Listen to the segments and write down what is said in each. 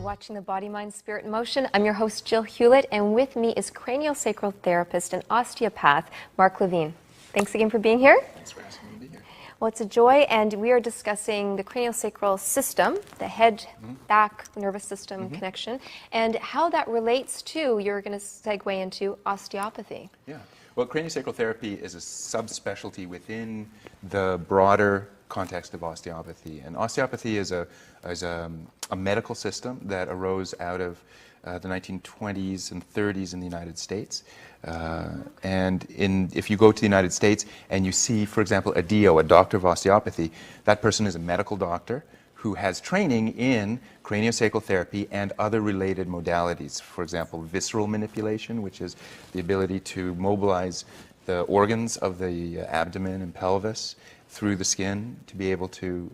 watching the Body, Mind, Spirit, in Motion. I'm your host, Jill Hewlett, and with me is craniosacral therapist and osteopath, Mark Levine. Thanks again for being here. Thanks for asking me to be here. Well, it's a joy, and we are discussing the craniosacral system, the head-back nervous system connection, and how that relates to, you're going to segue into osteopathy. Yeah. Well, craniosacral therapy is a subspecialty within the broader context of osteopathy. And osteopathy is a medical system that arose out of the 1920s and 30s in the United States. If you go to the United States and you see, for example, a DO, a doctor of osteopathy, that person is a medical doctor who has training in craniosacral therapy and other related modalities. For example, visceral manipulation, which is the ability to mobilize the organs of the abdomen and pelvis through the skin to be able to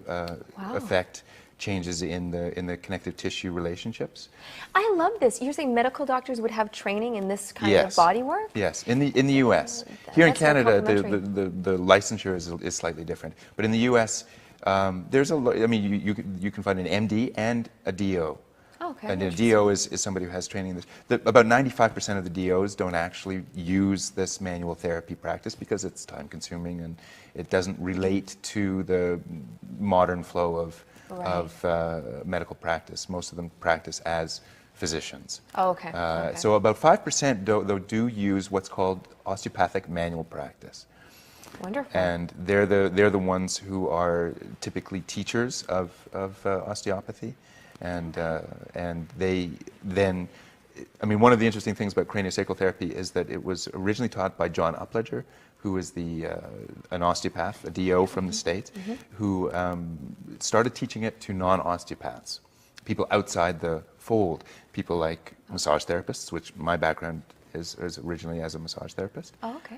affect changes in the connective tissue relationships. I love this. You're saying medical doctors would have training in this kind of body work? Yes, in the U.S. Here in Canada, the licensure is slightly different. But in the U.S., there's you can find an MD and a DO. Okay. And a DO is somebody who has training in this. About 95% of the DOs don't actually use this manual therapy practice because it's time consuming and it doesn't relate to the modern flow of medical practice. Most of them practice as physicians. Oh, okay. So about 5% though do use what's called osteopathic manual practice. Wonderful. And they're the ones who are typically teachers of osteopathy. And they then, one of the interesting things about craniosacral therapy is that it was originally taught by John Upledger, who is an osteopath, a DO from the States, who started teaching it to non-osteopaths, people outside the fold, people like massage therapists, which my background is originally as a massage therapist. Oh, okay.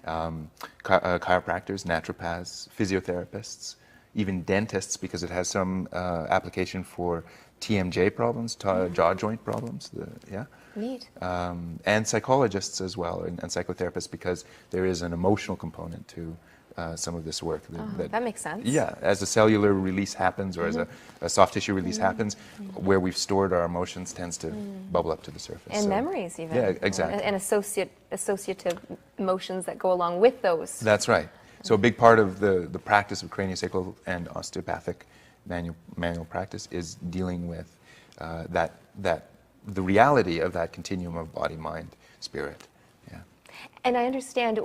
Chiropractors, naturopaths, physiotherapists, even dentists, because it has some application for TMJ problems, jaw joint problems. Neat. And psychologists as well, and psychotherapists, because there is an emotional component to some of this work. That makes sense. Yeah, as a cellular release happens, or as a soft tissue release happens, where we've stored our emotions tends to bubble up to the surface. And memories even. Yeah, exactly. And associative emotions that go along with those. That's right. So a big part of the practice of craniosacral and osteopathic manual practice is dealing with the reality of that continuum of body, mind, spirit. Yeah. And I understand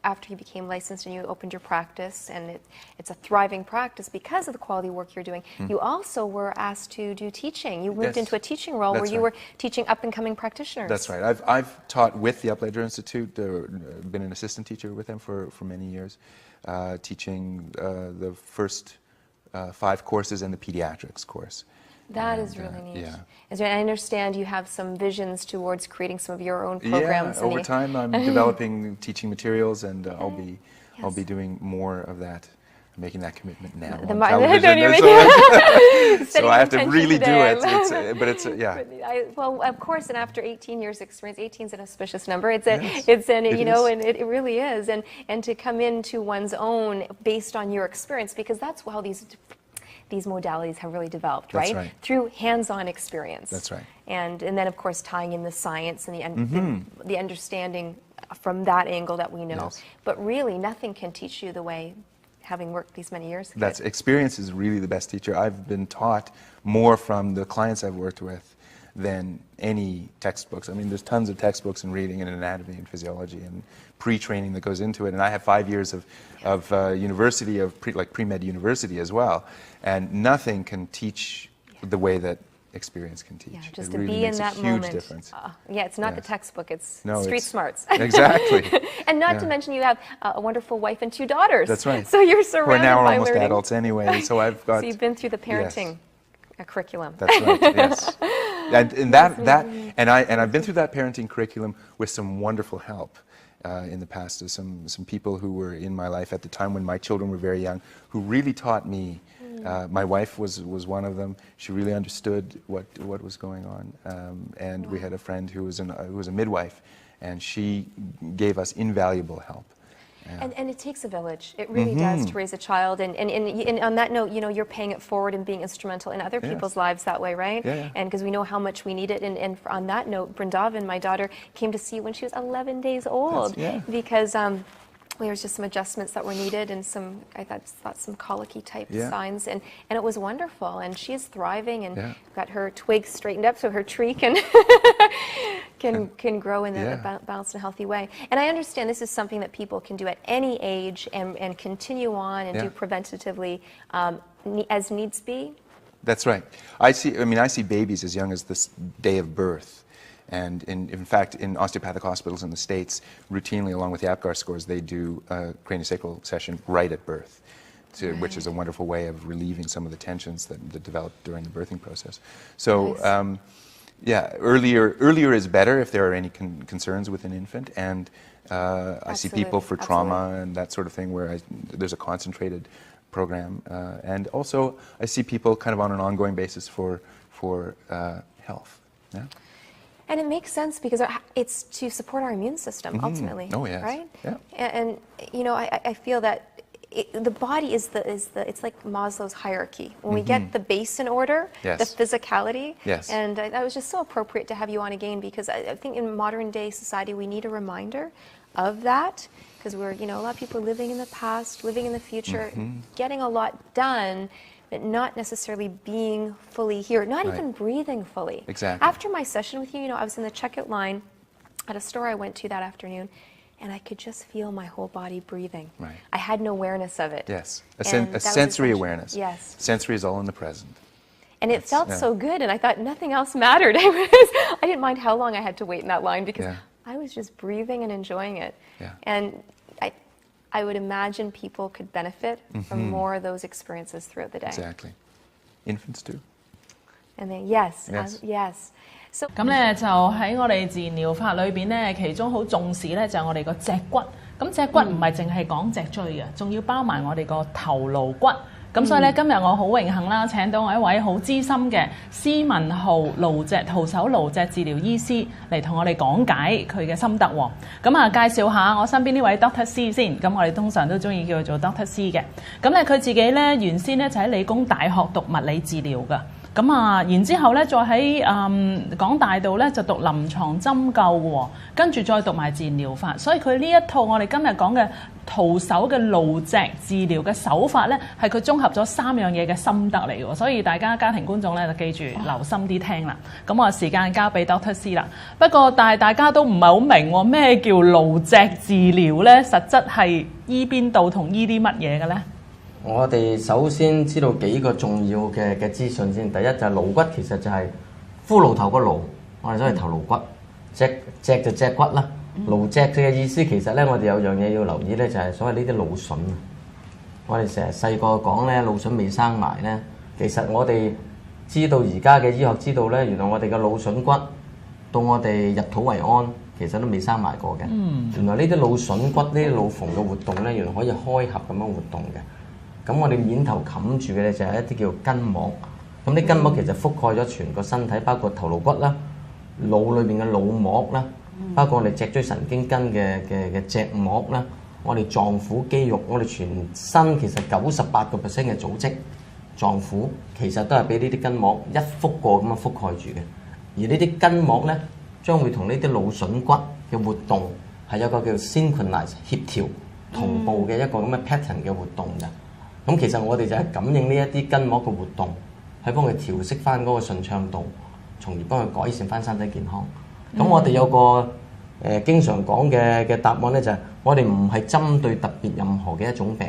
after you became licensed and you opened your practice, and it's a thriving practice because of the quality work you're doing, you also were asked to do teaching. You moved into a teaching role where you were teaching up-and-coming practitioners. That's right. I've taught with the Upledger Institute, been an assistant teacher with them for many years, teaching the first 5 courses and the pediatrics course. That is really neat. Yeah. I understand you have some visions towards creating some of your own programs. Yeah, over time I'm developing teaching materials, and I'll be doing more of that. I'm making that commitment now on television. So I have to really do it. Well, of course, and after 18 years experience, 18 is an auspicious number. And it really is. And to come into one's own based on your experience, because that's how these modalities have really developed, That's right? right? Through hands-on experience. That's right. And then, of course, tying in the science and the understanding from that angle that we know. Yes. But really, nothing can teach you the way, having worked these many years. That's experience is really the best teacher. I've been taught more from the clients I've worked with than any textbooks. There's tons of textbooks and reading in anatomy and physiology and pre-training that goes into it. And I have 5 years of university, pre-med university as well. And nothing can teach the way that experience can teach. Yeah, just it to really be makes in that a huge moment. Difference. It's not the textbook, it's No, street smarts. Exactly. And not to mention you have a wonderful wife and 2 daughters. That's right. So you're surrounded We're now by almost learning. adults anyway, so I've got... So you've been through the parenting curriculum. That's right, yes. And I've been through that parenting curriculum with some wonderful help in the past. There's some people who were in my life at the time when my children were very young who really taught me. My wife was one of them. She really understood what was going on, and we had a friend who was a midwife, and she gave us invaluable help. And it takes a village. It really does to raise a child. And on that note, you're paying it forward and being instrumental in other people's lives that way, right? Yeah. And because we know how much we need it. And on that note, Brindavan, my daughter, came to see you when she was 11 days old. Because there was just some adjustments that were needed and I thought some colicky type signs. And it was wonderful. And she is thriving and got her twigs straightened up so her tree can grow in a balanced and healthy way. And I understand this is something that people can do at any age and continue on and do preventatively as needs be. That's right. I see babies as young as the day of birth. And in fact, in osteopathic hospitals in the States, routinely, along with the APGAR scores, they do a craniosacral session right at birth, which is a wonderful way of relieving some of the tensions that develop during the birthing process. So, earlier is better if there are any concerns with an infant. And I see people for trauma and that sort of thing where there's a concentrated program. And also, I see people kind of on an ongoing basis for health. Yeah. And it makes sense because it's to support our immune system ultimately. Oh yes. Right? Yeah. And I feel that the body is it's like Maslow's hierarchy. When we get the base in order, the physicality. Yes. And that was just so appropriate to have you on again because I think in modern day society we need a reminder of that because we're a lot of people are living in the past, living in the future, getting a lot done, but not necessarily being fully here, not even breathing fully. Exactly. After my session with you, I was in the checkout line at a store I went to that afternoon, and I could just feel my whole body breathing. Right. I had no awareness of it. Yes, a sensory awareness. Yes. Sensory is all in the present. And it felt so good, and I thought nothing else mattered. I didn't mind how long I had to wait in that line because I was just breathing and enjoying it. Yeah. And I would imagine people could benefit from more of those experiences throughout the day. Exactly. Infants too. And then, yes. So 咁咧就喺我哋自然療法裏邊咧，其中好重視咧就係我哋個脊骨。咁脊骨唔係淨係講脊椎嘅，仲要包埋我哋個頭顱骨。咁所以咧，今日我好榮幸啦，請到我一位好資深嘅施文灝徒手顱脊治療醫師嚟同我哋講解佢嘅心得喎。咁啊，介紹下我身邊呢位 Dr. C 先。咁我哋通常都中意叫佢做 Dr. C 嘅。咁咧佢自己咧原先咧就喺理工大學讀物理治療㗎。咁啊，然之後咧，再喺港大度咧就讀臨床針灸嘅喎，跟住再讀埋自然療法，所以佢呢一套我哋今日講嘅徒手嘅顱脊治療嘅手法咧，係佢綜合咗3樣嘢嘅心得嚟嘅喎，所以大家家庭觀眾咧就記住留心啲聽啦。咁我時間交俾 Dr. C 啦。不過但係大家都唔係好明喎，咩叫顱脊治療咧？實質係醫邊度同醫啲乜嘢嘅咧？我哋首先知道幾個重要嘅資訊先。第一就係顱骨，其實就係骷髏頭個顱，我哋所謂頭顱骨。脊就脊骨啦。顱脊嘅意思其實咧，我哋有樣嘢要留意咧，就係所謂呢啲腦筍。我哋成日細個講咧，腦筍未生埋咧，其實我哋知道而家嘅醫學知道咧，原來我哋嘅腦筍骨到我哋入土為安，其實都未生埋過嘅。原來呢啲腦筍骨、呢啲腦縫嘅活動咧，原來可以開合咁樣活動嘅。咁我哋面頭冚住嘅咧就係一啲叫筋膜，咁啲筋膜其實覆蓋咗全個身體，包括頭顱骨啦、腦裏邊嘅腦膜啦，包括我哋脊椎神經根嘅脊膜啦，我哋臟腑肌肉，我哋全身其實98%嘅組織臟腑其實都係俾呢啲筋膜一覆過咁樣覆蓋住嘅，而呢啲筋膜咧將會同呢啲腦筍骨嘅活動係有個叫 synchronize 協調同步嘅一個咁嘅 pattern 嘅活動嘅。咁其實我哋就係感應呢一啲筋膜嘅活動，去幫佢調適翻嗰個順暢度，從而幫佢改善翻身體健康。咁我哋有個經常講嘅答案咧，就係我哋唔係針對特別任何嘅一種病，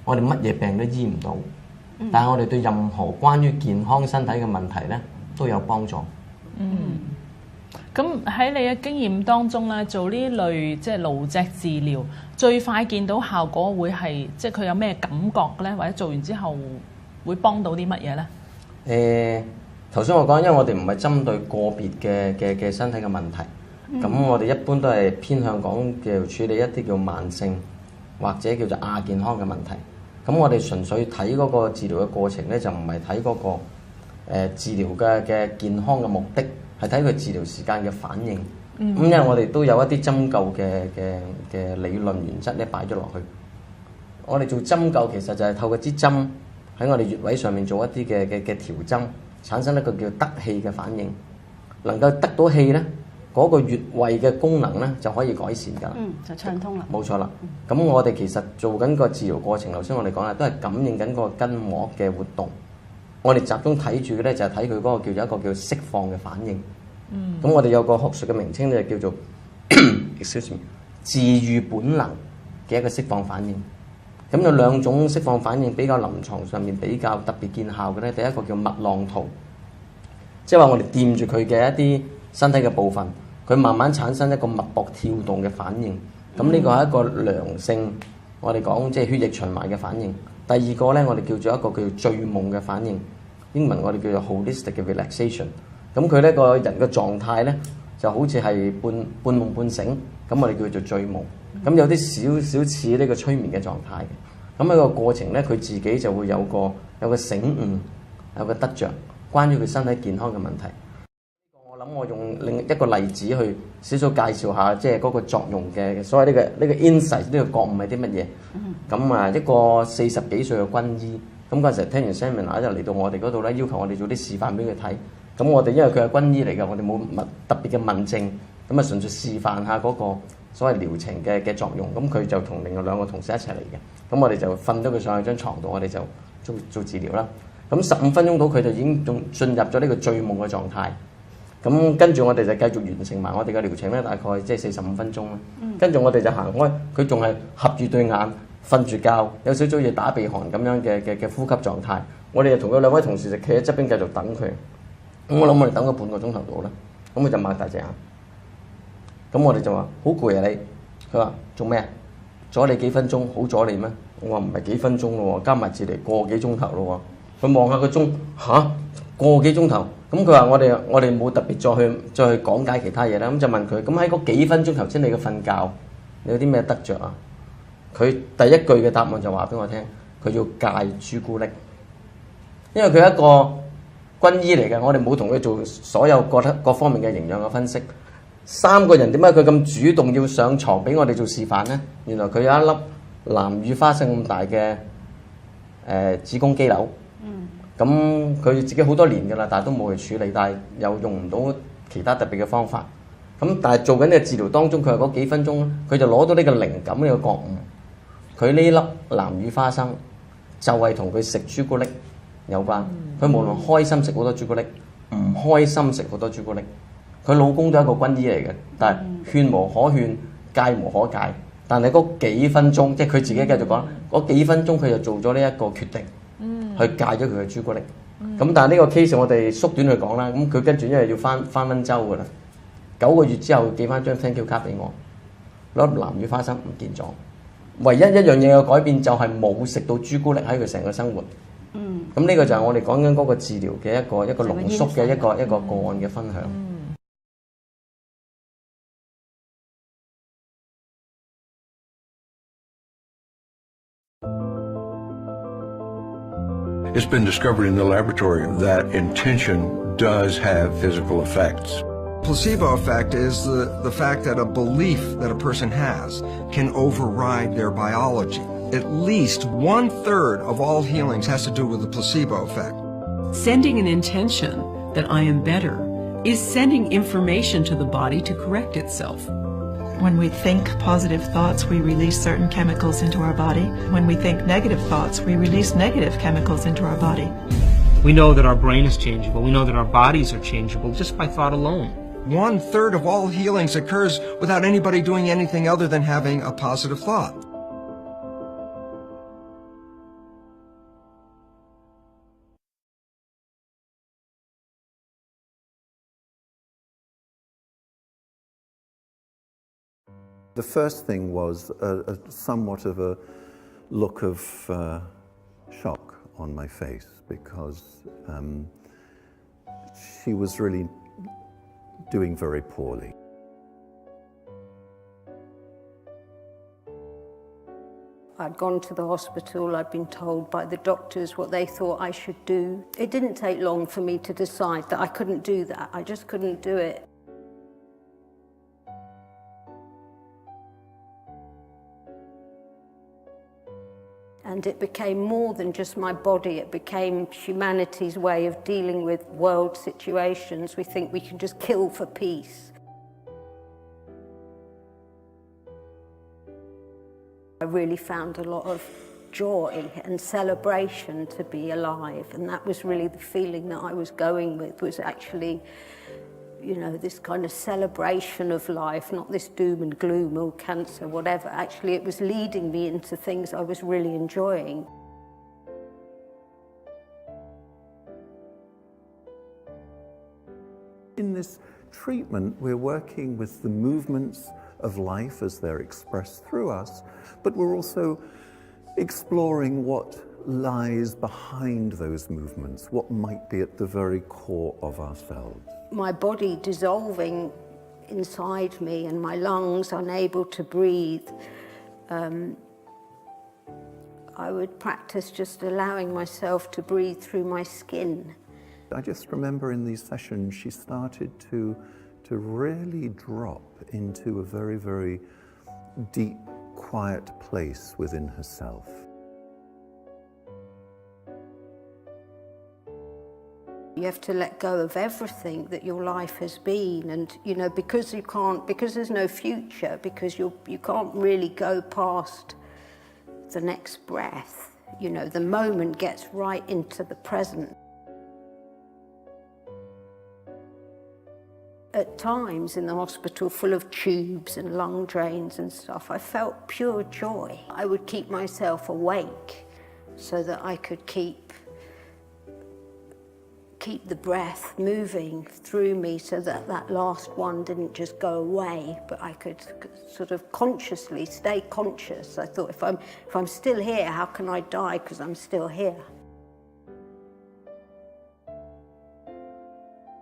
我哋乜嘢病都醫唔到，但係我哋對任何關於健康身體嘅問題咧都有幫助。咁喺你嘅經驗當中咧，做呢類即係顱脊治療，最快見到效果會係即係佢有咩感覺咧？或者做完之後會幫到啲乜嘢咧？頭先我講，因為我哋唔係針對個別嘅身體嘅問題，咁我哋一般都係偏向講叫處理一啲叫慢性或者叫做亞健康嘅問題。咁我哋純粹睇嗰個治療嘅過程咧，就唔係睇嗰個治療嘅健康嘅目的。係睇佢治療時間嘅反應，咁因為我哋都有一啲針灸嘅理論原則咧擺咗落去。我哋做針灸其實就係透過支針喺我哋穴位上面做一啲嘅調針，產生一個叫得氣嘅反應，能夠得到氣咧，嗰個穴位嘅功能咧就可以改善㗎啦。就暢通啦。冇錯啦。咁我哋其實做緊個治療過程，頭先我哋講啦，都係感應緊個筋膜嘅活動。我哋集中睇住嘅咧就係睇佢嗰個叫做一個叫釋放嘅反應。咁我哋有個學術嘅名稱咧叫做excuse me 治癒本能嘅一個釋放反應。咁有兩種釋放反應比較臨床上面比較特別見效嘅咧，第一個叫脈浪圖，即係話我哋掂住佢嘅一啲身體嘅部分，佢慢慢產生一個脈搏跳動嘅反應。咁呢個係一個良性，我哋講即係血液循環嘅反應。第二個咧，我哋叫做一個叫做醉夢嘅反應，英文我哋叫做 holistic 嘅 relaxation。咁佢呢個人嘅狀態咧就好似係半夢半醒，咁我哋叫做醉夢。咁有啲少少似呢個催眠嘅狀態嘅。咁喺個過程咧，佢自己就會有個醒悟，有個得着，關於佢身體健康嘅問題。我諗我用另一個例子去少少介紹下，即係嗰個作用嘅所謂呢個 insight 呢個覺悟係啲乜嘢。咁啊，一個40幾歲嘅軍醫，咁嗰陣時聽完 seminar 就嚟到我哋嗰度咧，要求我哋做啲示範俾佢睇。咁我哋因為佢係軍醫嚟嘅，我哋冇特別嘅問症，咁啊純粹示範下嗰個所謂療程嘅作用。咁佢就同另外2個同事一齊嚟嘅，咁我哋就瞓咗佢上去張床度，我哋就做治療啦。咁15分鐘到佢就已經進入咗呢個醉夢嘅狀態。咁跟住我哋就繼續完成埋我哋嘅療程咧，大概即係45分鐘啦。跟住我哋就行開，佢仲係合住對眼瞓住覺，有少少嘢打鼻鼾咁樣嘅呼吸狀態。我哋就同佢2位同事就企喺側邊繼續等佢。咁我諗我哋等咗半個鐘頭到啦，咁佢就擘大隻眼。咁我哋就話好攰啊你，佢話做咩啊？阻你幾分鐘，好阻你咩？我話唔係幾分鐘咯喎，加埋治療個幾鐘頭咯喎。佢望下個鐘，個幾鐘頭。咁佢話我哋冇特別再去講解其他嘢啦。咁就問佢，咁喺嗰幾分鐘頭先你嘅瞓覺，你有啲咩得着啊？佢第一句嘅答案就話俾我聽，佢要戒朱古力，因為佢係一個軍醫嚟嘅，我哋冇同佢做所有各方面嘅營養嘅分析。3個人點解佢咁主動要上床俾我哋做示範呢？原來佢有一粒南乳花生咁大嘅子宮肌瘤。咁佢自己好多年㗎啦，但係都冇去處理，但係又用唔到其他特別嘅方法。咁但係做緊呢個治療當中，佢係嗰幾分鐘，佢就攞到呢個靈感，呢個覺悟。佢呢粒南乳花生就係同佢食朱古力有關。佢無論開心食好多朱古力，唔開心食好多朱古力。佢老公都係一個軍醫嚟嘅，但係勸無可勸，戒無可戒。但係嗰幾分鐘，即係佢自己繼續講，嗰幾分鐘佢就做咗呢一個決定。去戒咗佢嘅朱古力，咁但係呢個 case 我哋縮短去講啦，咁佢跟住因為要翻溫州㗎啦，9個月之後寄翻張 thank you 卡俾我，攞粒南乳花生唔見咗，唯一一樣嘢嘅改變就係冇食到朱古力喺佢成個生活。咁呢個就係我哋講緊嗰個治療嘅一個濃縮嘅一個個案嘅分享。It's been discovered in the laboratory that intention does have physical effects. Placebo effect is the fact that a belief that a person has can override their biology. At least 1/3 of all healings has to do with the placebo effect. Sending an intention that I am better is sending information to the body to correct itself. When we think positive thoughts, we release certain chemicals into our body. When we think negative thoughts, we release negative chemicals into our body. We know that our brain is changeable. We know that our bodies are changeable just by thought alone. 1/3 of all healings occurs without anybody doing anything other than having a positive thought. The first thing was somewhat of a look of shock on my face because she was really doing very poorly. I'd gone to the hospital, I'd been told by the doctors what they thought I should do. It didn't take long for me to decide that I couldn't do that. I just couldn't do it. And it became more than just my body, it became humanity's way of dealing with world situations. We think we can just kill for peace. I really found a lot of joy and celebration to be alive, and that was really the feeling that I was going with, was actually, you know, this kind of celebration of life, not this doom and gloom or cancer, whatever. Actually, it was leading me into things I was really enjoying. In this treatment, we're working with the movements of life as they're expressed through us, but we're also exploring what lies behind those movements, what might be at the very core of ourselves. My body dissolving inside me and my lungs unable to breathe. I would practice just allowing myself to breathe through my skin. I just remember in these sessions she started to really drop into a very, very deep, quiet place within herself. You have to let go of everything that your life has been, and you know, because there's no future, because you can't really go past the next breath. You know, the moment gets right into the present. At times in the hospital, full of tubes and lung drains and stuff, I felt pure joy. I would keep myself awake so that I could keep the breath moving through me, so that that last one didn't just go away, but I could sort of consciously stay conscious. I thought, if I'm still here, how can I die because I'm still here?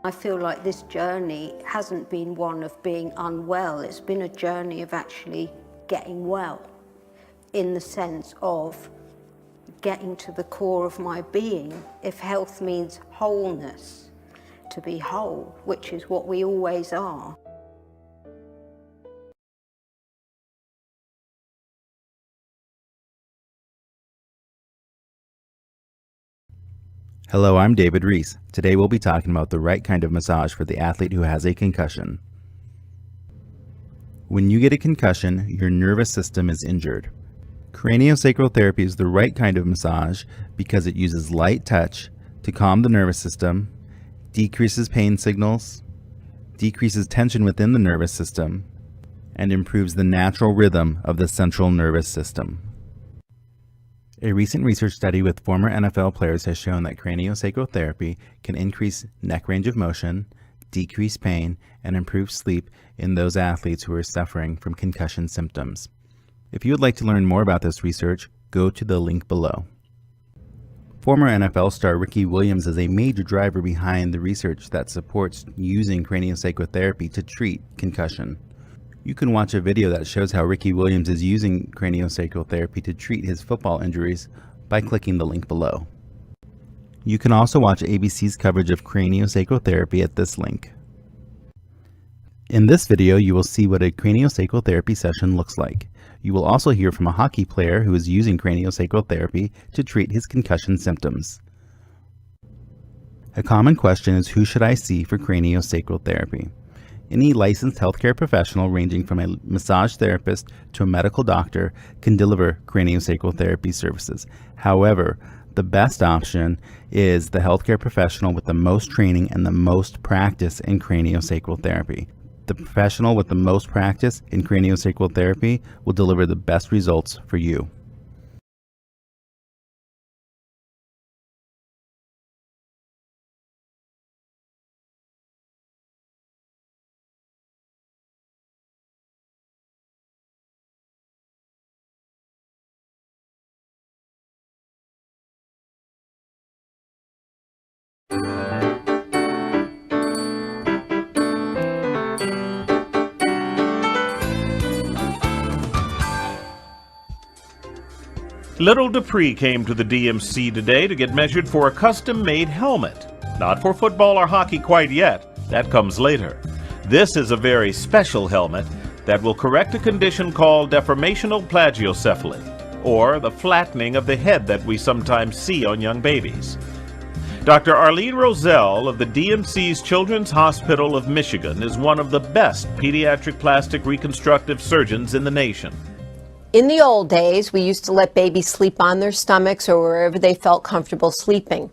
I feel like this journey hasn't been one of being unwell, it's been a journey of actually getting well, in the sense of getting to the core of my being. If health means wholeness, to be whole, which is what we always are. Hello, I'm David Reese. Today we'll be talking about the right kind of massage for the athlete who has a concussion. When you get a concussion, your nervous system is injured. Craniosacral therapy is the right kind of massage because it uses light touch to calm the nervous system, decreases pain signals, decreases tension within the nervous system, and improves the natural rhythm of the central nervous system. A recent research study with former NFL players has shown that craniosacral therapy can increase neck range of motion, decrease pain, and improve sleep in those athletes who are suffering from concussion symptoms. If you would like to learn more about this research, go to the link below. Former NFL star Ricky Williams is a major driver behind the research that supports using craniosacral therapy to treat concussion. You can watch a video that shows how Ricky Williams is using craniosacral therapy to treat his football injuries by clicking the link below. You can also watch ABC's coverage of craniosacral therapy at this link. In this video, you will see what a craniosacral therapy session looks like. You will also hear from a hockey player who is using craniosacral therapy to treat his concussion symptoms. A common question is, who should I see for craniosacral therapy? Any licensed healthcare professional, ranging from a massage therapist to a medical doctor, can deliver craniosacral therapy services. However, the best option is the healthcare professional with the most training and the most practice in craniosacral therapy. The professional with the most practice in craniosacral therapy will deliver the best results for you. Little Dupree came to the DMC today to get measured for a custom-made helmet. Not for football or hockey quite yet. That comes later. This is a very special helmet that will correct a condition called deformational plagiocephaly. or the flattening of the head that we sometimes see on young babies. Dr. Arlene Roselle of the DMC's Children's Hospital of Michigan is one of the best pediatric plastic reconstructive surgeons in the nation. In the old days, we used to let babies sleep on their stomachs or wherever they felt comfortable sleeping.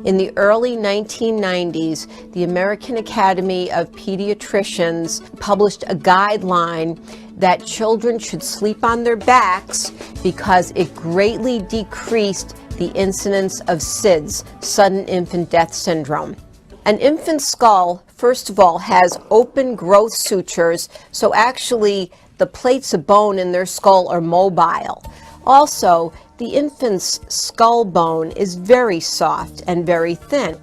In the early 1990s, the American Academy of Pediatricians published a guideline that children should sleep on their backs because it greatly decreased the incidence of SIDS, sudden infant death syndrome. An infant's skull, first of all, has open growth sutures, so actually the plates of bone in their skull are mobile. Also, the infant's skull bone is very soft and very thin.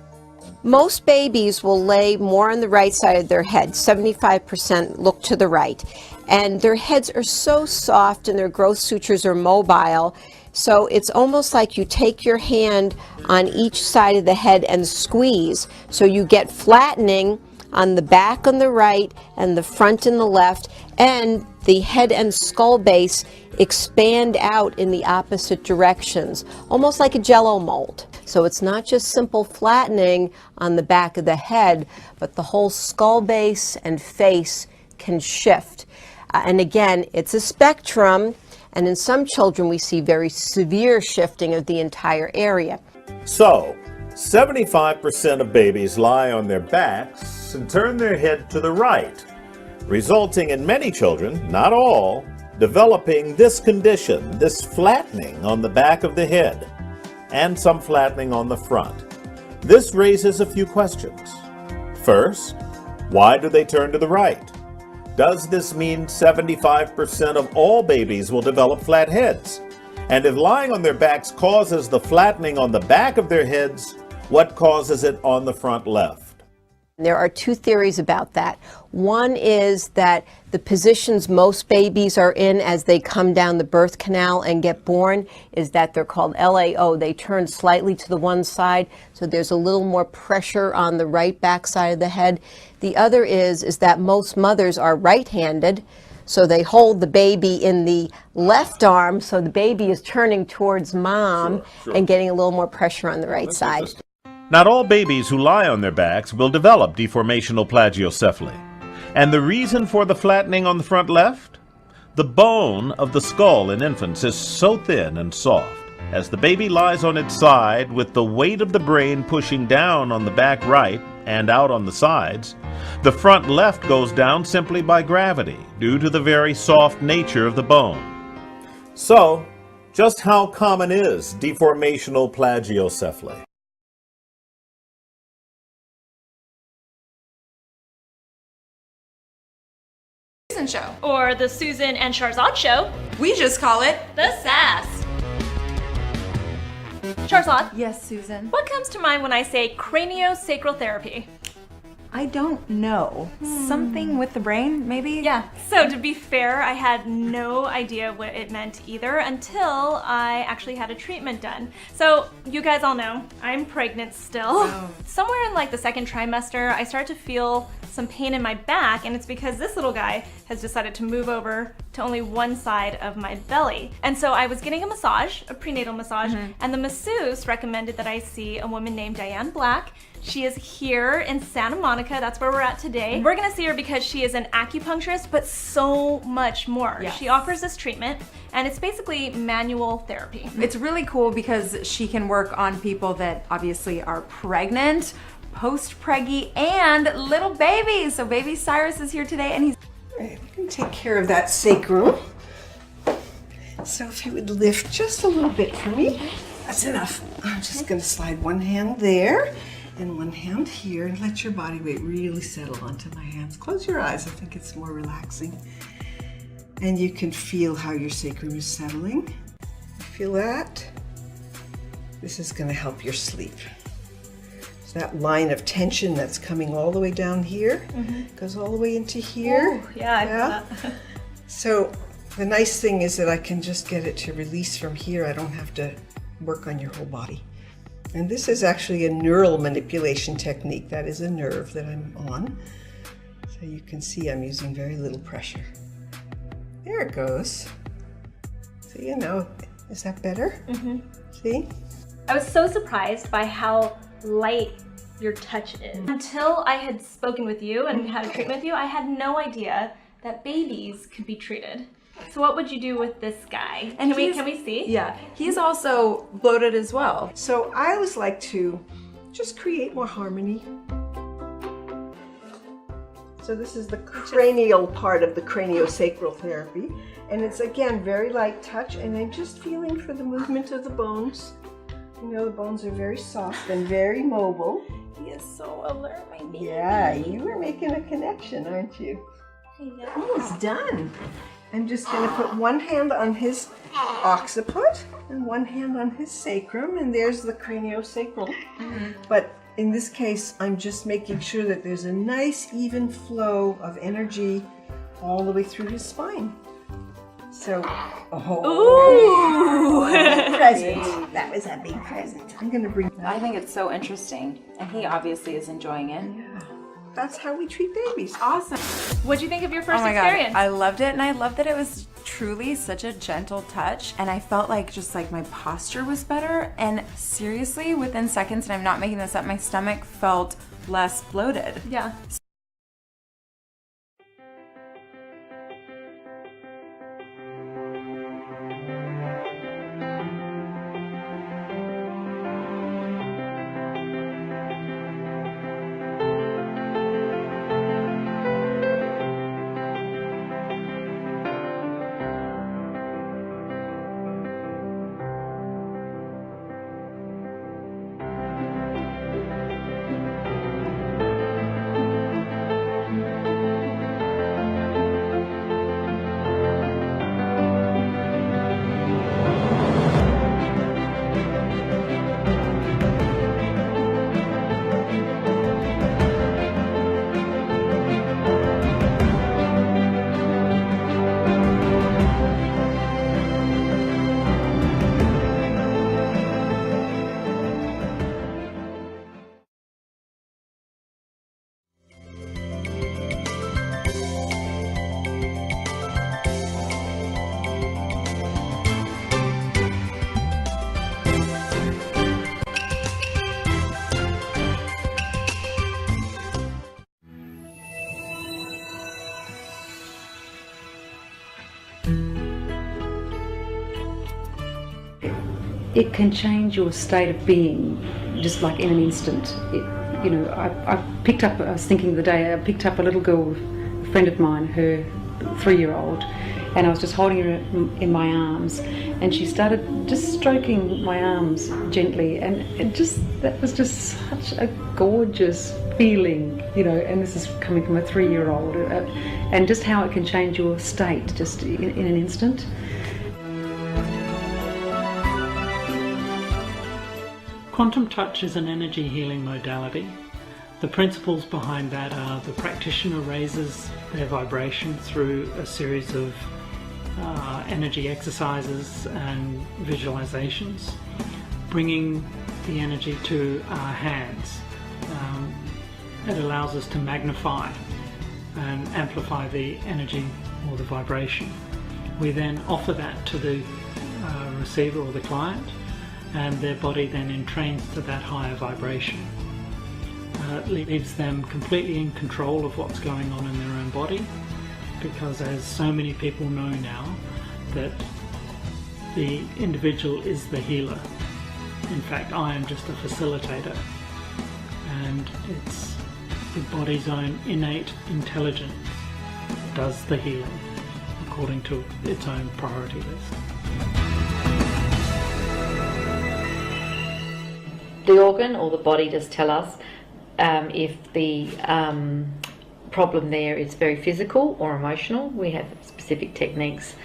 Most babies will lay more on the right side of their head, 75% look to the right, and their heads are so soft and their growth sutures are mobile, so it's almost like you take your hand on each side of the head and squeeze, so you get flattening on the back on the right and the front and the left, and the head and skull base expand out in the opposite directions, almost like a jello mold. So it's not just simple flattening on the back of the head, but the whole skull base and face can shift. And again, it's a spectrum, and in some children we see very severe shifting of the entire area. So, 75% of babies lie on their backs and turn their head to the right, resulting in many children, not all, developing this condition, this flattening on the back of the head, and some flattening on the front. This raises a few questions. First, why do they turn to the right? Does this mean 75% of all babies will develop flat heads? And if lying on their backs causes the flattening on the back of their heads, what causes it on the front left? There are two theories about that. One is that the positions most babies are in as they come down the birth canal and get born is that they're called LAO. They turn slightly to the one side, so there's a little more pressure on the right back side of the head. The other is that most mothers are right-handed, so they hold the baby in the left arm, so the baby is turning towards mom and getting a little more pressure on the right side. Not all babies who lie on their backs will develop deformational plagiocephaly. And the reason for the flattening on the front left? The bone of the skull in infants is so thin and soft. As the baby lies on its side with the weight of the brain pushing down on the back right and out on the sides, the front left goes down simply by gravity due to the very soft nature of the bone. So, just how common is deformational plagiocephaly? Show. Or the Susan and Sharzad show. We just call it the Sass. Sharzad? Yes, Susan? What comes to mind when I say craniosacral therapy? I don't know. Something with the brain, maybe? Yeah. So to be fair, I had no idea what it meant either until I actually had a treatment done. So you guys all know, I'm pregnant still. Oh. Somewhere in like the second trimester, I started to feel some pain in my back, and it's because this little guy has decided to move over to only one side of my belly. And so I was getting a massage, a prenatal massage, and the masseuse recommended that I see a woman named Diane Black. She is here in Santa Monica, that's where we're at today. We're gonna see her because she is an acupuncturist, but so much more. Yes. She offers this treatment, and it's basically manual therapy. It's really cool because she can work on people that obviously are pregnant, post-preggy, and little babies. So baby Cyrus is here today, and he's... All right, we can take care of that sacrum. So if you would lift just a little bit for me, that's enough. I'm just gonna slide one hand there, and one hand here, and let your body weight really settle onto my hands. Close your eyes, I think it's more relaxing. And you can feel how your sacrum is settling. Feel that? This is gonna help your sleep. So that line of tension that's coming all the way down here, goes all the way into here. Ooh, yeah, I feel that. So the nice thing is that I can just get it to release from here. I don't have to work on your whole body. And this is actually a neural manipulation technique. That is a nerve that I'm on. So you can see I'm using very little pressure. There it goes. So you know, Is that better? Mm-hmm. See? I was so surprised by how light your touch is. Until I had spoken with you and had a treatment with you, I had no idea that babies could be treated. So what would you do with this guy? And can we see? Yeah, he's also bloated as well. So I always like to just create more harmony. So this is the cranial part of the craniosacral therapy. And it's, again, very light touch, and I'm just feeling for the movement of the bones. You know, the bones are very soft and very mobile. He is so alert, my baby. Yeah, you are making a connection, aren't you? Yeah. Almost done. I'm just going to put one hand on his occiput and one hand on his sacrum, and there's the craniosacral. But in this case, I'm just making sure that there's a nice even flow of energy all the way through his spine. So, present. That was a big present. I'm going to bring that. I think it's so interesting, and he obviously is enjoying it. Yeah. That's how we treat babies. Awesome. What'd you think of your first Oh my experience? God, I loved it, and I loved that it was truly such a gentle touch, and I felt like just like my posture was better, and seriously, within seconds, and I'm not making this up, my stomach felt less bloated. Yeah. It can change your state of being just like in an instant. You know, I picked up, I was thinking the day, I picked up a little girl, a friend of mine, her 3-year-old, and I was just holding her in my arms, and she started just stroking my arms gently, and that was just such a gorgeous feeling, you know, and this is coming from a 3-year-old, and just how it can change your state just in an instant. Quantum touch is an energy healing modality. The principles behind that are the practitioner raises their vibration through a series of energy exercises and visualizations, bringing the energy to our hands. It allows us to magnify and amplify the energy or the vibration. We then offer that to the receiver or the client, and their body then entrains to that higher vibration. It leaves them completely in control of what's going on in their own body, because as so many people know now, that the individual is the healer. In fact, I am just a facilitator, and it's the body's own innate intelligence that does the healing according to its own priority list. The organ or the body does tell us if the problem there is very physical or emotional. We have specific techniques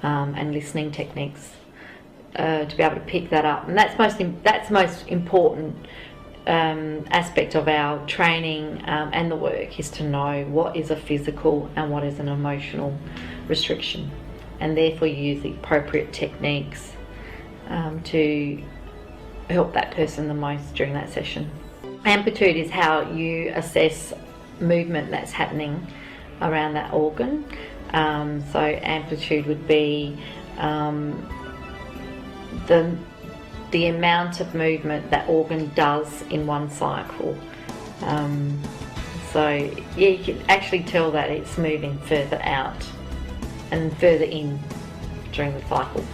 and listening techniques to be able to pick that up, and that's most important aspect of our training and the work, is to know what is a physical and what is an emotional restriction, and therefore use the appropriate techniques to help that person the most during that session. Amplitude is how you assess movement that's happening around that organ. So amplitude would be the amount of movement that organ does in one cycle. So yeah, you can actually tell that it's moving further out and further in during the cycle.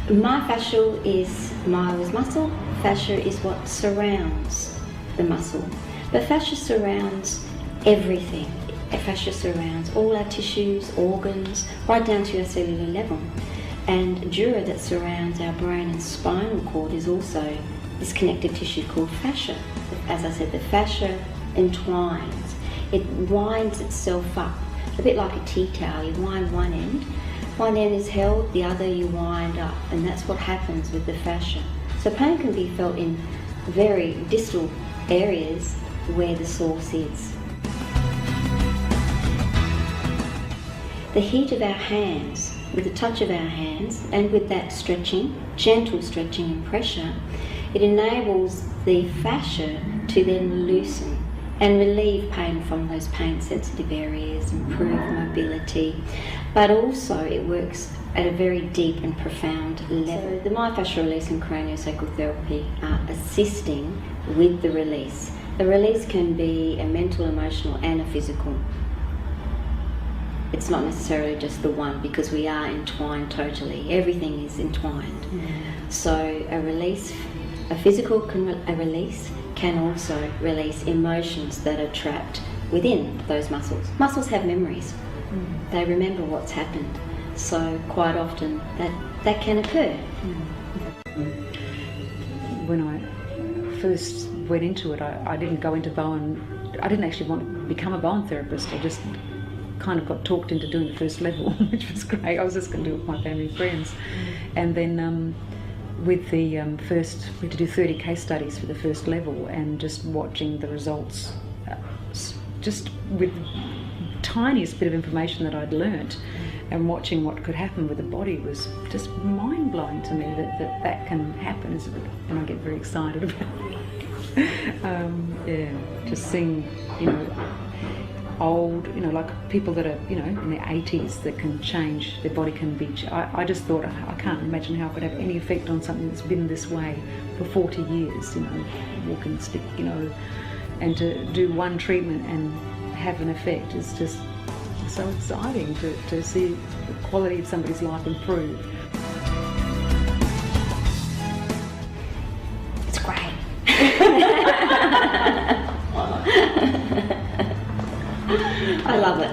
Myofascial is myo is muscle, fascia is what surrounds the muscle. But fascia surrounds everything. Fascia surrounds all our tissues, organs, right down to our cellular level. And dura that surrounds our brain and spinal cord is also this connective tissue called fascia. As I said, the fascia entwines. It winds itself up, a bit like a tea towel. You wind one end is held, the other you wind up, and that's what happens with the fascia. So pain can be felt in very distal areas where the source is. The heat of our hands, with the touch of our hands, and with that stretching, gentle stretching and pressure, it enables the fascia to then loosen and relieve pain from those pain-sensitive areas, improve mobility, but also it works at a very deep and profound level. So the myofascial release and craniosacral therapy are assisting with the release. The release can be a mental, emotional and a physical. It's not necessarily just the one, because we are entwined totally. Everything is entwined. So a release, a physical release can also release emotions that are trapped within those muscles. Muscles have memories. They remember what's happened. So quite often that can occur. When I first went into it, I didn't go into Bowen. I didn't actually want to become a Bowen therapist. I just kind of got talked into doing the first level, which was great. I was just going to do it with my family and friends. And then with the first, we had to do 30 case studies for the first level, and just watching the results, just with tiniest bit of information that I'd learnt, and watching what could happen with the body was just mind-blowing to me that can happen, and I get very excited about it. Just seeing, old, like people that are, in their 80s that can change, their body can be, I just thought, I can't imagine how it could have any effect on something that's been this way for 40 years, walking stick, and to do one treatment and have an effect is just so exciting to see the quality of somebody's life improve. It's great. I love it.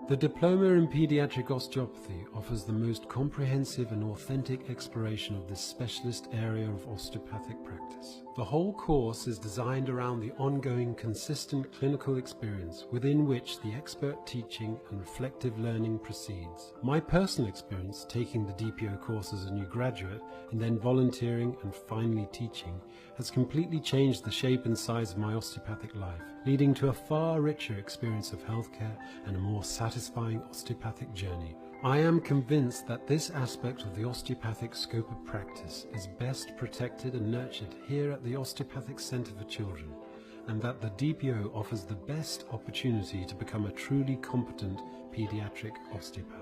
The Diploma in Pediatric Osteopathy offers the most comprehensive and authentic exploration of this specialist area of osteopathic practice. The whole course is designed around the ongoing consistent clinical experience within which the expert teaching and reflective learning proceeds. My personal experience taking the DPO course as a new graduate and then volunteering and finally teaching has completely changed the shape and size of my osteopathic life, leading to a far richer experience of healthcare and a more satisfying osteopathic journey. I am convinced that this aspect of the osteopathic scope of practice is best protected and nurtured here at the Osteopathic Centre for Children, and that the DPO offers the best opportunity to become a truly competent paediatric osteopath.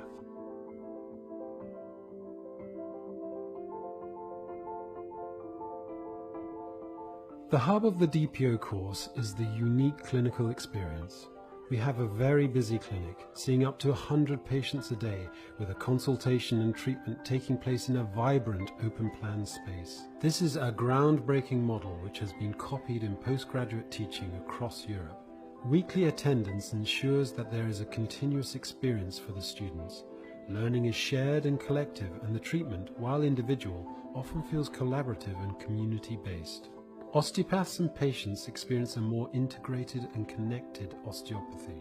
The hub of the DPO course is the unique clinical experience. We have a very busy clinic, seeing up to 100 patients a day, with a consultation and treatment taking place in a vibrant open-plan space. This is a groundbreaking model which has been copied in postgraduate teaching across Europe. Weekly attendance ensures that there is a continuous experience for the students. Learning is shared and collective, and the treatment, while individual, often feels collaborative and community-based. Osteopaths and patients experience a more integrated and connected osteopathy.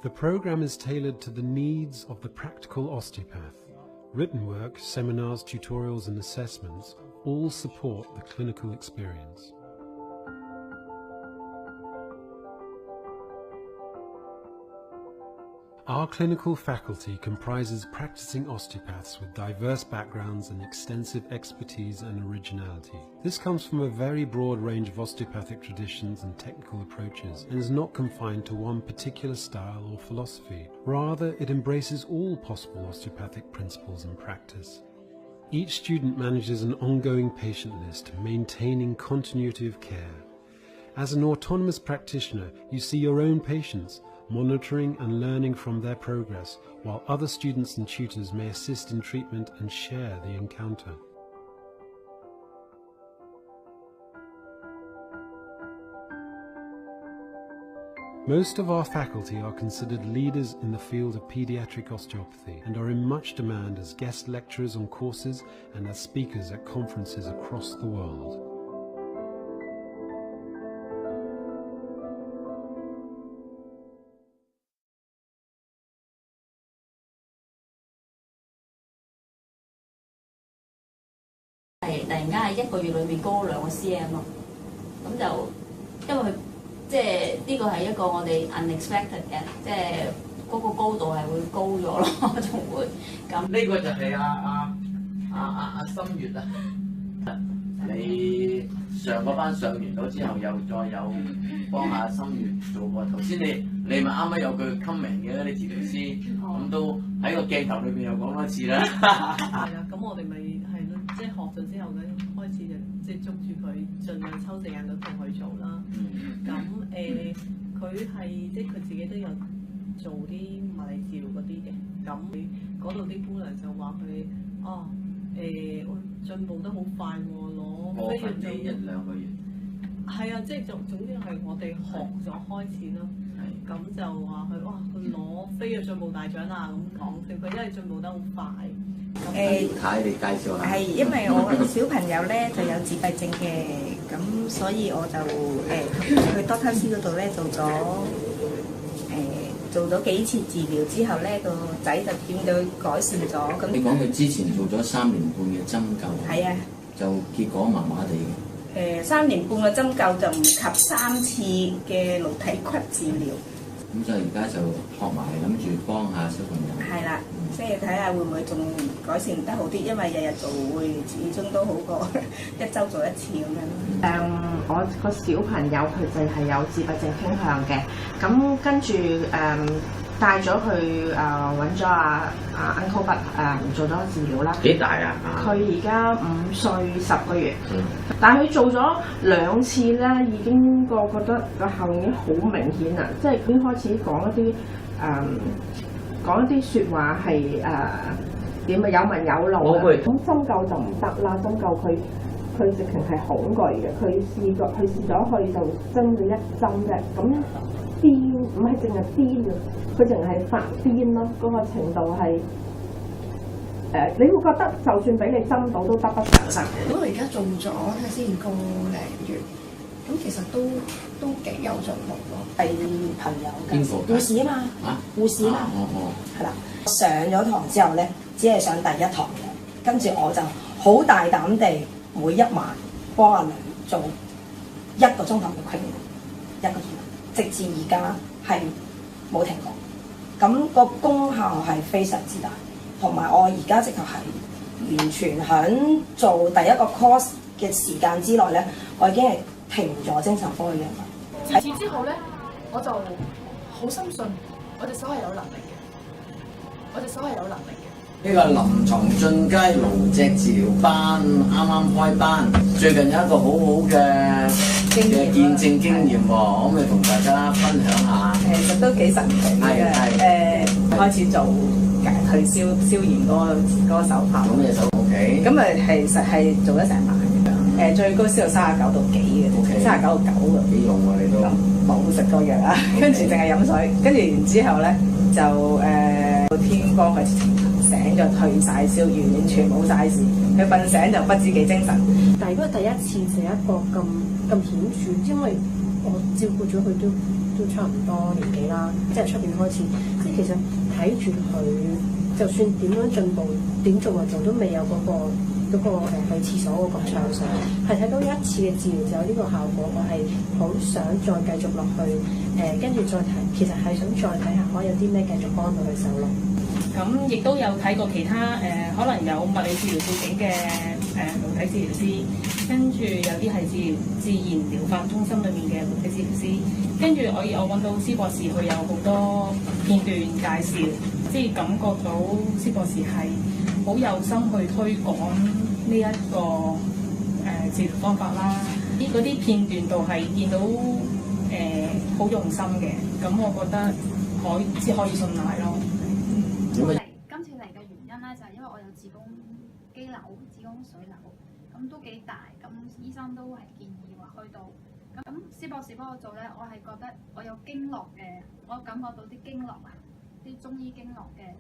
The program is tailored to the needs of the practical osteopath. Written work, seminars, tutorials and assessments all support the clinical experience. Our clinical faculty comprises practicing osteopaths with diverse backgrounds and extensive expertise and originality. This comes from a very broad range of osteopathic traditions and technical approaches and is not confined to one particular style or philosophy. Rather, it embraces all possible osteopathic principles and practice. Each student manages an ongoing patient list, maintaining continuity of care. As an autonomous practitioner, you see your own patients, monitoring and learning from their progress, while other students and tutors may assist in treatment and share the encounter. Most of our faculty are considered leaders in the field of pediatric osteopathy and are in much demand as guest lecturers on courses and as speakers at conferences across the world.係突然間喺1個月裏面高2個 cm 咯，咁就因為佢即係呢個係一個我哋 unexpected 嘅，即係嗰個高度係會高咗咯，仲會咁。呢個就係阿心月啊！你上嗰班上完咗之後，又再有幫下心月做過。頭先你咪啱啱有句 comment 嘅，你治療師咁都喺個鏡頭裏邊又講多次啦。係啦，咁我哋咪係咯，即係學咗之後咧，開始就即係捉住佢，盡量抽時間咁同佢做啦。咁佢係即係佢自己都有做啲物理治療嗰啲嘅。咁嗰度啲姑娘就話佢我進步得好快喎，攞飛躍就1-2個月。係啊，即係總之係我哋學咗開始咯。咁就話佢攞飛躍進步大獎啦咁講，佢因為進步得好快。太你介紹下。係因為我小朋友咧就有自閉症嘅，咁所以我就去多偷師嗰度咧做咗幾次治療之後咧，個仔就見到改善咗。咁你講佢之前做咗3年半嘅針灸，係啊，就結果麻麻地嘅。3年半嘅針灸就唔及3次嘅顱體骨治療。咁就而家就學埋諗住幫下小朋友。係啦，即係睇下會唔會仲改善得好啲，因為日日做會始終都好過1週做1次咁樣。我個小朋友佢就係有自閉症傾向嘅，咁跟住帶咗去揾咗Uncle Bud 做咗治療啦。幾大啊？佢而家5歲10個月，但係佢做咗2次咧，已經覺得個效應已經好明顯啦，即係已經開始講一啲説話係點啊有文有路啊。咁針灸就唔得啦，針灸佢直情係恐懼嘅，佢試咗去就針咗1針啫，咁癲唔係淨係癲啊，佢淨係發癲咯，嗰個程度係你會覺得就算俾你針到都得不償失。咁我而家做咗睇下先個零月，咁其實都幾有進步咯。係朋友嘅護士啊嘛，護士啊嘛，係啦。上咗堂之後咧，只係上第1堂嘅，跟住我就好大膽地每一晚幫阿女做1個鐘頭嘅1個鐘頭，直至而家係冇停過。咁個功效係非常之大，同埋我而家直頭係完全喺做第1個 course 嘅時間之內咧，我已經係停咗精神科嘅藥物。自此之後咧，我就好深信我隻手係有能力嘅。呢個臨床進階顱脊治療班啱啱開班，最近有一個好好嘅見證經驗喎，可唔可以同大家分享下？其實都幾神奇嘅。開始做去消炎嗰個手法。咁嘅手 OK。咁其實係做咗成晚嘅，最高燒到39度幾嘅，39度9嘅。幾用啊你都？冇食過藥啊，跟住淨係飲水，跟住然之後咧就到天光佢醒咗退晒燒，完全冇晒事。佢瞓醒就不知幾精神。但係如果第一次就一個咁顯著，因為我照顧咗佢都差唔多年紀啦，即係出邊開始，即係其實睇住佢，就算點樣進步，點做就做都未有嗰個去廁所嗰個暢順，係睇到1次嘅治療就有呢個效果，我係好想再繼續落去，跟住再其實係想再睇下可以有啲咩繼續幫到佢手咯。咁亦都有睇過其他可能有物理治療背景嘅靈體治療師，跟住有啲係自然療法中心裏面嘅靈體治療師，跟住我揾到施博士，佢有好多片段介紹，即係感覺到施博士係好有心去推廣呢一個治療方法啦。嗰啲片段度係見到好用心嘅，咁我覺得可以信賴咯。今次嚟嘅原因咧，就係因為我有子宮肌瘤、子宮水瘤，咁都幾大，咁醫生都係建議話開刀。咁施博士幫我做咧，我係覺得我有經絡嘅，我感覺到啲經絡啊，啲中醫經絡嘅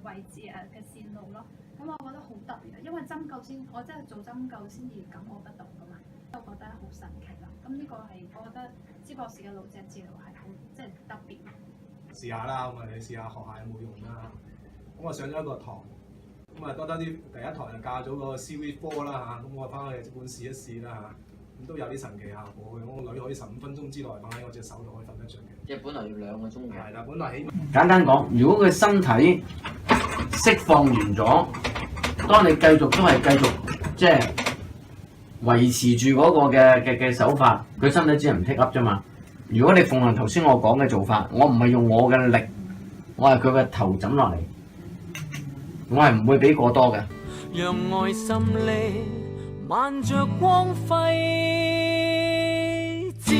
位置啊嘅線路咯。咁我覺得好特別，因為針灸先，我真係做針灸先至感覺得到噶嘛，我覺得好神奇啦。咁呢個係我覺得施博士嘅腦脊治療係好即係特別。試下啦，咁你試下學下有冇用啦。咁我上咗一個堂，咁多啲第一堂就教咗個 CV4 啦嚇，咁我翻去即管試一試啦嚇，咁都有啲神奇效果嘅。我個女可以15分鐘之內放喺我隻手度可以瞓得着嘅。即係本來要2個鐘嘅。係啦，本來起碼。簡單講，如果佢身體釋放完咗，當你繼續都係繼續即係維持住嗰個嘅手法，佢身體只能 pick up 啫嘛。如果你奉行頭先我講嘅做法，我唔係用我嘅力，我係佢嘅頭枕落嚟，我係唔會俾過多嘅。讓愛心力漫着光輝照。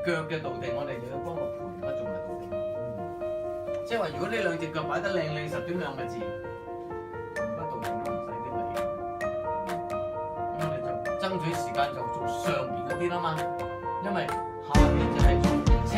腳嘅導地，我哋就要幫個盤嗰種嘅導地。即係話，如果呢兩隻腳擺得靚靚實，點兩個字，乜導地都唔使啲理。咁我哋就爭取時間就做上邊嗰啲啦嘛，因為下邊就係做清。